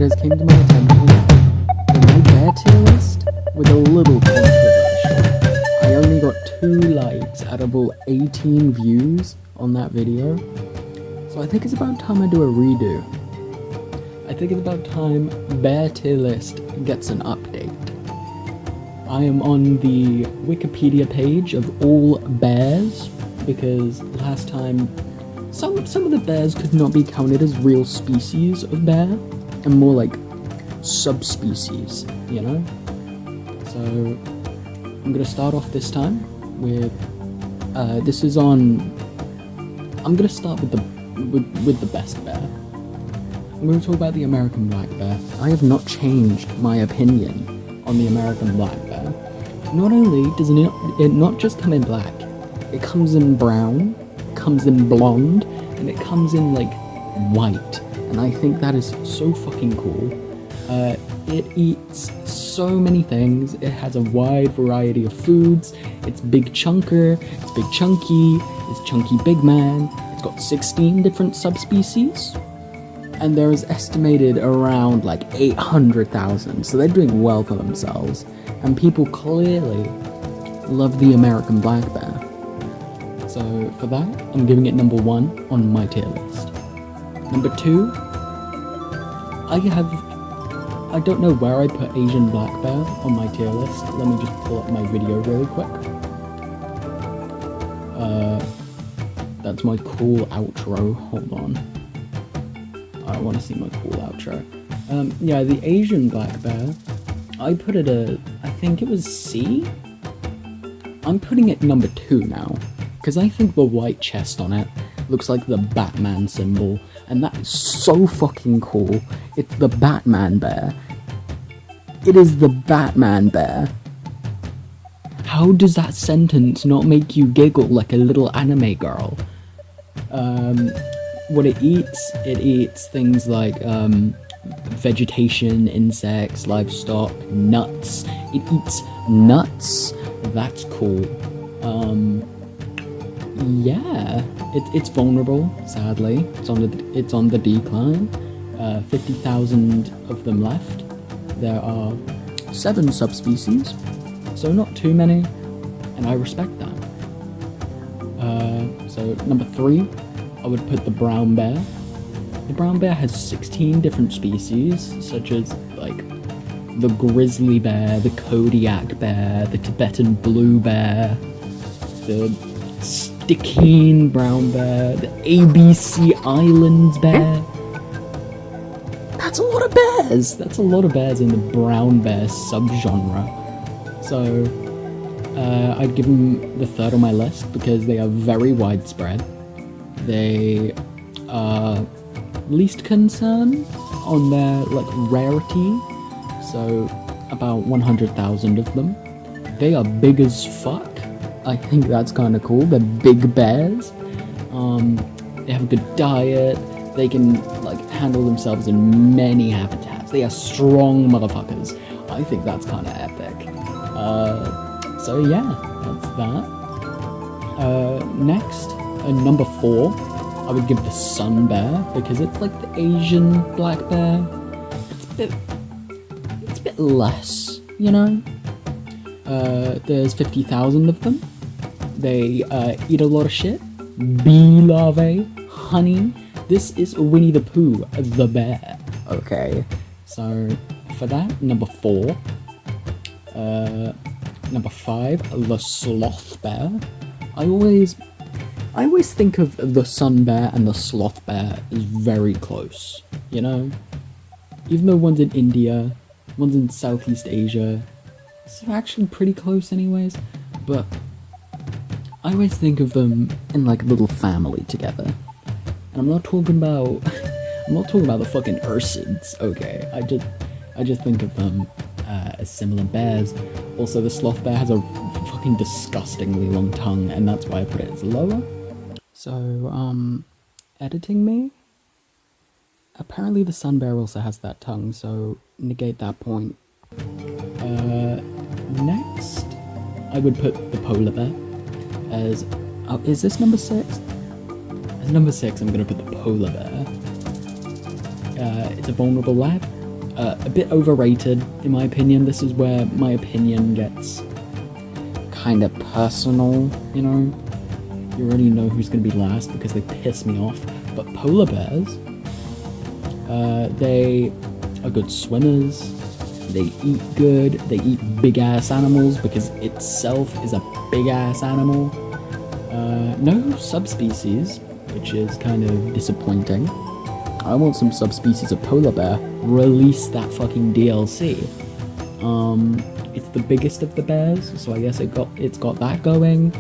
it has came to my attention that my bear tier list was a little controversial. I only got 2 likes out of all 18 views on that video, so I think it's about time I do a redo. I think it's about time bear tier list gets an update. I am on the Wikipedia page of all bears, because last time some of the bears could not be counted as real species of bear, and more like subspecies, you know? So I'm gonna start off this time with this is on. I'm gonna start with the best bear. I'm gonna talk about the American black bear. I have not changed my opinion on the American black bear. Not only does it not just come in black, it comes in brown, it comes in blonde, and it comes in like white. And I think that is so fucking cool. It eats so many things. It has a wide variety of foods. It's big chunker, it's big chunky, it's chunky big man. It's got 16 different subspecies. And there is estimated around like 800,000. So they're doing well for themselves. And people clearly love the American black bear. So for that, I'm giving it number 1 on my tier list. Number 2, I don't know where I put Asian black bear on my tier list. Let me just pull up my video really quick. That's my cool outro. Hold on. I want to see my cool outro. Yeah, the Asian black bear, I put it I think it was C? I'm putting it number 2 now, because I think the white chest on it looks like the Batman symbol, and that is so fucking cool. It's the Batman bear. It is the Batman bear. How does that sentence not make you giggle like a little anime girl? What it eats things like vegetation, insects, livestock, nuts. It eats nuts. That's cool. Yeah, it's vulnerable. Sadly, it's on the decline. 50,000 of them left. There are 7 subspecies, so not too many, and I respect that. So number 3, I would put the brown bear. The brown bear has 16 different species, such as like the grizzly bear, the Kodiak bear, the Tibetan blue bear, the Stikine brown bear, the ABC Islands bear. That's a lot of bears! That's a lot of bears in the brown bear subgenre. So, I'd give them the 3rd on my list because they are very widespread. They are least concern on their, like, rarity. So, about 100,000 of them. They are big as fuck. I think that's kind of cool. They're big bears. They have a good diet. They can, like, handle themselves in many habitats. They are strong motherfuckers. I think that's kind of epic. So yeah, that's that. Next, number 4, I would give the sun bear, because it's like the Asian black bear. It's a bit less, you know? There's 50,000 of them. They eat a lot of shit. Bee larvae, honey. This is Winnie the Pooh, the bear. Okay, so for that, number 4. Number 5, the sloth bear. I always think of the sun bear and the sloth bear as very close, you know? Even though one's in India, one's in Southeast Asia, it's actually pretty close anyways, but I always think of them in like a little family together. And I'm not talking about the fucking ursids, okay? I just think of them as similar bears. Also, the sloth bear has a fucking disgustingly long tongue, and that's why I put it as lower. So, editing me? Apparently the sun bear also has that tongue, so negate that point. Next, I would put the polar bear as... Oh, is this number 6? As number 6, I'm gonna put the polar bear. It's a vulnerable lab. A bit overrated, in my opinion. This is where my opinion gets kind of personal, you know? You already know who's going to be last because they piss me off. But polar bears, they are good swimmers, they eat good, they eat big-ass animals because itself is a big-ass animal. No subspecies, which is kind of disappointing. I want some subspecies of polar bear. Release that fucking DLC. It's the biggest of the bears, so I guess it's got that going.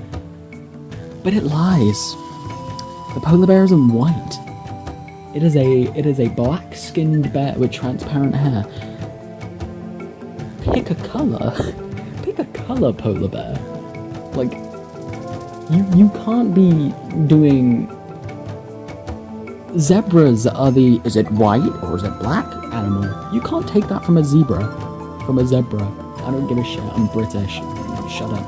But it lies. The polar bear isn't white. It is a black-skinned bear with transparent hair. Pick a color. Pick a color, polar bear. Like, you can't be doing. Zebras are the is it white or is it black animal? You can't take that from a zebra. From a zebra. I don't give a shit. I'm British. Shut up.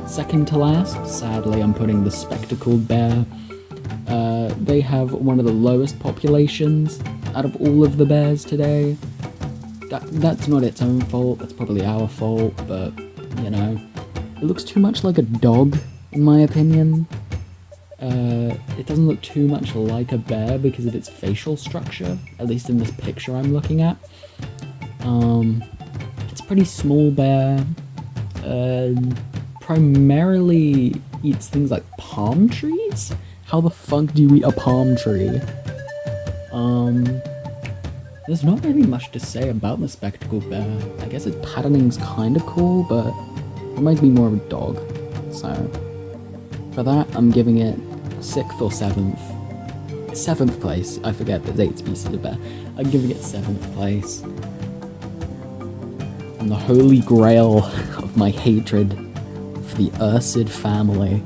Second to last, sadly, I'm putting the spectacled bear. They have one of the lowest populations out of all of the bears today. That's not its own fault, that's probably our fault, but, you know. It looks too much like a dog, in my opinion. It doesn't look too much like a bear because of its facial structure, at least in this picture I'm looking at. It's a pretty small bear. Primarily eats things like palm trees? How the fuck do you eat a palm tree? There's not really much to say about the spectacled bear. I guess its patterning's kinda cool, but it reminds me more of a dog. So, for that, I'm giving it 6th or 7th. 7th place. I forget there's 8 species of bear. I'm giving it 7th place. And the holy grail of my hatred for the Ursid family.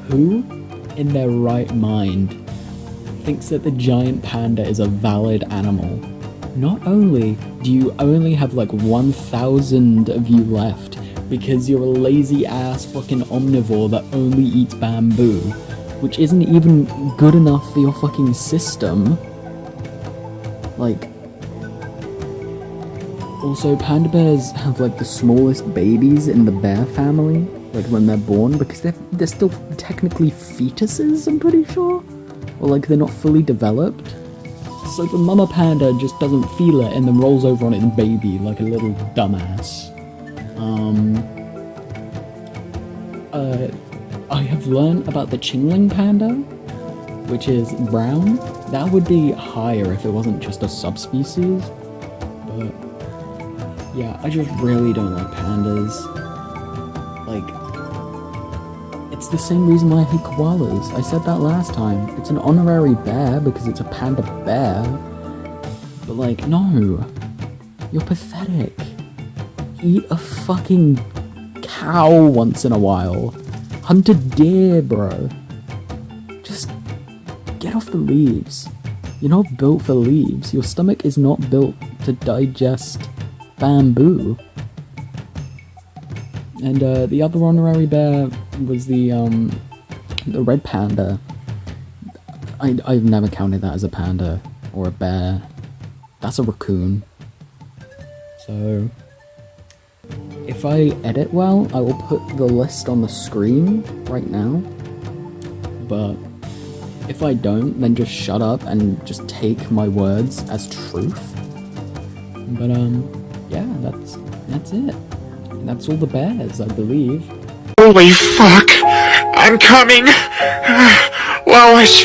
Who, in their right mind, thinks that the giant panda is a valid animal? Not only do you only have like 1,000 of you left because you're a lazy ass fucking omnivore that only eats bamboo, which isn't even good enough for your fucking system. Like, also panda bears have like the smallest babies in the bear family, like when they're born, because they're still technically fetuses, I'm pretty sure. Or like they're not fully developed. So the mama panda just doesn't feel it and then rolls over on its baby like a little dumbass. I have learned about the Qingling panda, which is brown. That would be higher if it wasn't just a subspecies. But yeah, I just really don't like pandas. Like, it's the same reason why I hate koalas. I said that last time. It's an honorary bear because it's a panda bear. But like, no. You're pathetic. Eat a fucking cow once in a while. Hunt a deer, bro. Just get off the leaves. You're not built for leaves. Your stomach is not built to digest bamboo. And the other honorary bear was the red panda. I've never counted that as a panda or a bear. That's a raccoon. So, if I edit well, I will put the list on the screen right now. But if I don't, then just shut up and just take my words as truth. But yeah, that's it. That's all the bears, I believe. Holy fuck! I'm coming! Lois!